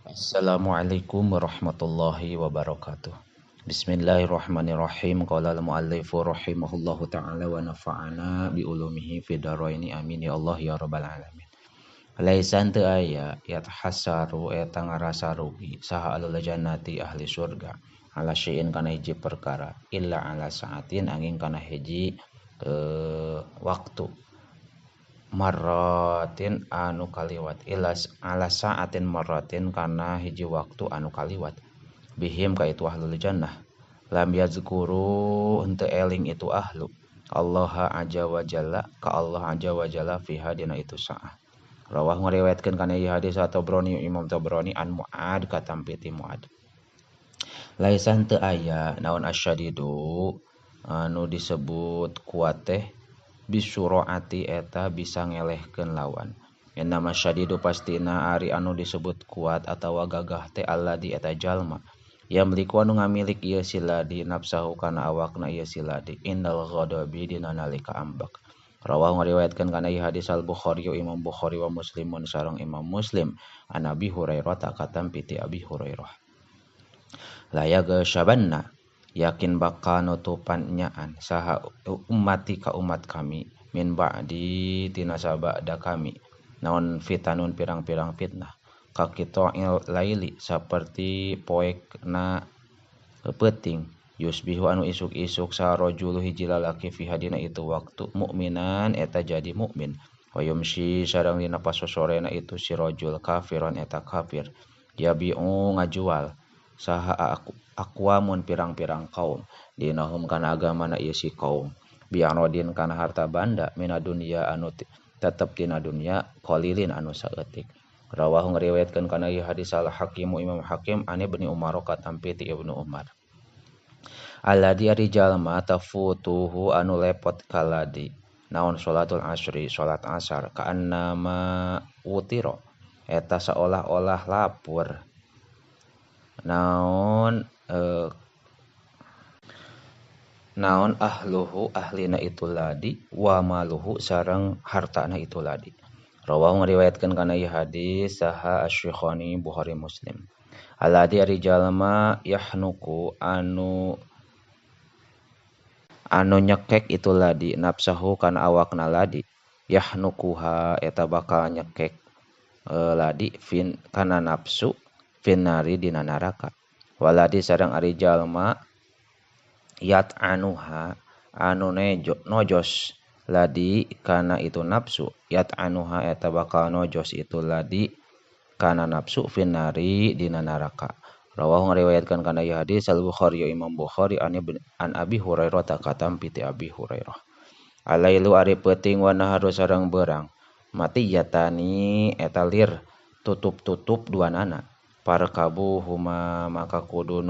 Assalamualaikum warahmatullahi wabarakatuh. Bismillahirrahmanirrahim. Qala al-muallifu rahimahullahu ta'ala wa nafa'ana bi ulumihi fid dharaini amin ya Allah ya rabbal alamin. Laisan teu aya yatahassaru eta ngarasa rugi saha alul jannati ahli surga ala syai'in kana hiji perkara illa ala saatin angin kana hiji waktu marratin anu kaliwat ilas ala saatin marratin kana hiji waktu anu kaliwat bihim ka itu ahlul jannah lam yazkuru henteu eling itu ahlu Allah aja wa jalla ka Allah aja wa jalla fiha dina itu saah rawah ngariwayatkeun kana ieu hadis Tabrani Imam Tabrani an Muad katampi ti Muad laisan teu aya naon asyadidu anu disebut kuat teh bisyuraati eta bisa ngelehkeun lawan. Innama syadidu pastina ari anu disebut kuat atawa gagah teh alladzi eta jalma. Yamliku anu ngamilik ieu siladi nafsahu kana awakna ieu siladi indal ghadabi dina nalika ambak. Rawahu ngariwayatkeun kana ieu hadis Al-Bukhari Imam Bukhari wa Muslimun sareng Imam Muslim an Abi Hurairah takatam piti Abi Hurairah. Layaga syabanna yakin bakal nutupan nyaan saha ummati ka umat kami min ba'di tina sabada kami naon fitanun pirang-pirang fitnah ka qita'il laili saperti poekna peuting yusbihu anu isuk-isuk sarojulu hiji lalaki fi hadina itu waktu mukminan eta jadi mukmin wa yumsi sareng dina pasosorena itu si rajul kafiron eta kafir yabi'u ngajual saha aqwamun pirang-pirang kaum dinahum kana agamana ieu si kaum bi'arodin kana harta banda mina dunya anu tetep dina dunya qalilin anu saeutik rawahu ngariwayatkeun kana ieu hadis al Hakim Imam Hakim ane Ibnu Umar katampi ti Ibnu Umar alladzi ari jalma tafutuhu anu lepot kaladi naon salatul asri salat asar ka annama utiro eta seolah-olah lapur naon ahluhu ahlina itu ladi wa maluhu sareng hartana itu ladi rawahu ngariwayatkeun kana ieu hadis saha asy-Syekhani Bukhari Muslim alladzi ari jalma yahnuku anu nyekek itu ladi nafsahu kana awakna ladi yahnukuha eta bakal nyekek ladi fin kana nafsu finari dina naraka waladi sareng ari jalma yat anuha anu nojos ladi kana itu nafsu yat anuha eta bakal nojos itu ladi kana nafsu finari dina naraka rawahu ngariwayatkeun kana ieu hadis Al-Bukhari Imam Bukhari an Abi Hurairah takatam piti Abi Hurairah alailu ari peuting wa naharu sareng beurang mati yatani eta lir tutup-tutup duanana parkabu huma maka kudu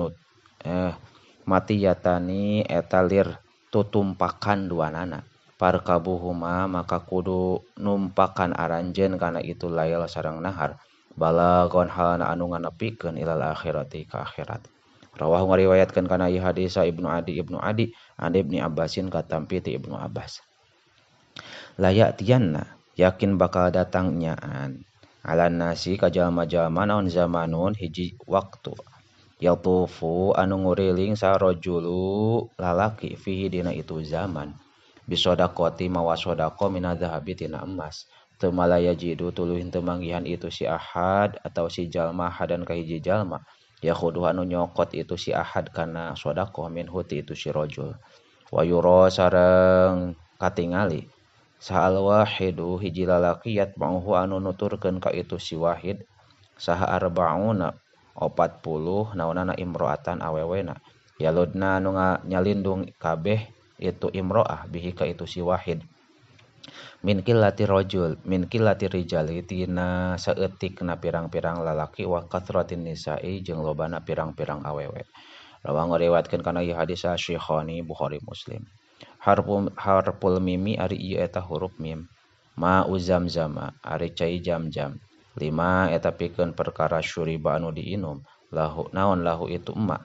mati yatani eta lir tutumpakan duanana parkabu huma maka kudu numpakan aranjeun kana itu lail sareng nahar balagon halana anu nganepikeun ilal akhirati ka akhirat rawahu ngariwayatkeun kana ieu hadis Ibnu Adi an Ibnu Abbasin katampi ti Ibnu Abbas layatiyanna yakin bakal datang nyaan alan nasi ka jalma-jalma naon zamanun hiji waktu yatufu anu nguriling sarojulu lalaki fihi dina itu zaman bisodaqati mawa sodaqo minadzahabi tina emas teu malaya jidu tuluy henteu manggihan itu si ahad atau si jalma hadan ka hiji jalma ya khudu anu nyokot itu si ahad kana sodaqo minhu ti itu si rajul wa yura sareng katingali sahal wahidu hiji lalaki yatba'uhu anu nuturkeun ka itu si wahid saha arba'una 40 naonana imro'atan awewena yaludna anu nyalindung kabeh itu imro'ah bihi ka itu si wahid min qillati rijal tina saeutikna pirang-pirang lalaki wa kathratin nisa'i jeung lobana pirang-pirang awewe rawahu ngariwayatkeun kana ieu hadis Syekhani Bukhari Muslim harpul mimi ari ieu eta huruf mim ma uzamzama ari cai jam-jam lima eta pikeun perkara syuriba anu diinum lahu naon lahu itu emak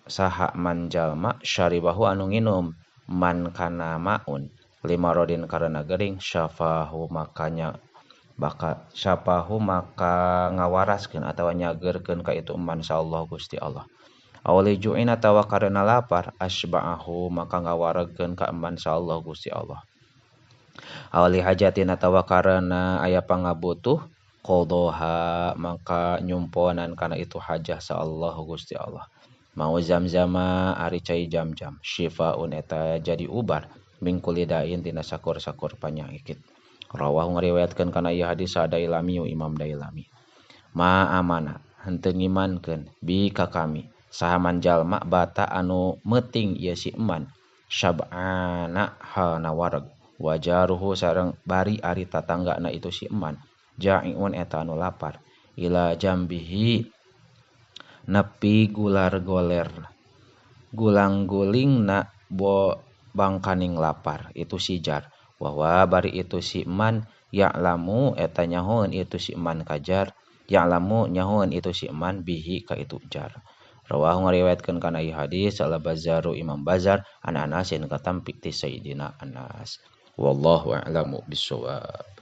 saha man jalma syaribahu anu nginum man kana maun lima rodin karena gering syafahu makanya baka syapahu maka ngawaraskeun atawa nyageurkeun ka itu eman sallallahu Gusti Allah. Awali ju'in atawa karena lapar asba'ahu maka ngawaregkeun ka eman sallallahu Gusti Allah. Awali hajatin atawa karena aya pangabutuh qadha maka nyumponan kana itu hajah sallallahu Gusti Allah. Mau zam-zama ari cai jam-jam syifaun eta jadi ubar min kulli dain tina sakur-sakur panyakit. Rawahu ngariwayatkeun kana ieu hadis Dailami Imam Dailami. Ma amana henteu ngimankeun bi ka kami sahaman jalma bata anu meuting ieu si eman syab'ana hana wareg wajaruhu sareng bari ari tatanggana itu si eman ja'iun eta anu lapar ila jambihi nepi gular-goler gulang-gulingna bo bangkaning lapar itu si jar bahwa bari itu si eman ya'lamu eta nyahoeun itu si eman kajar ya'lamu nyahoeun itu si eman bihi ka itu jar. Rawahu ngariwayatkeun kana ieu hadis Al-Bazzaru Imam Bazzar an Anasin katampik ti Sayyidina Anas. Wallahu a'lamu bissawab.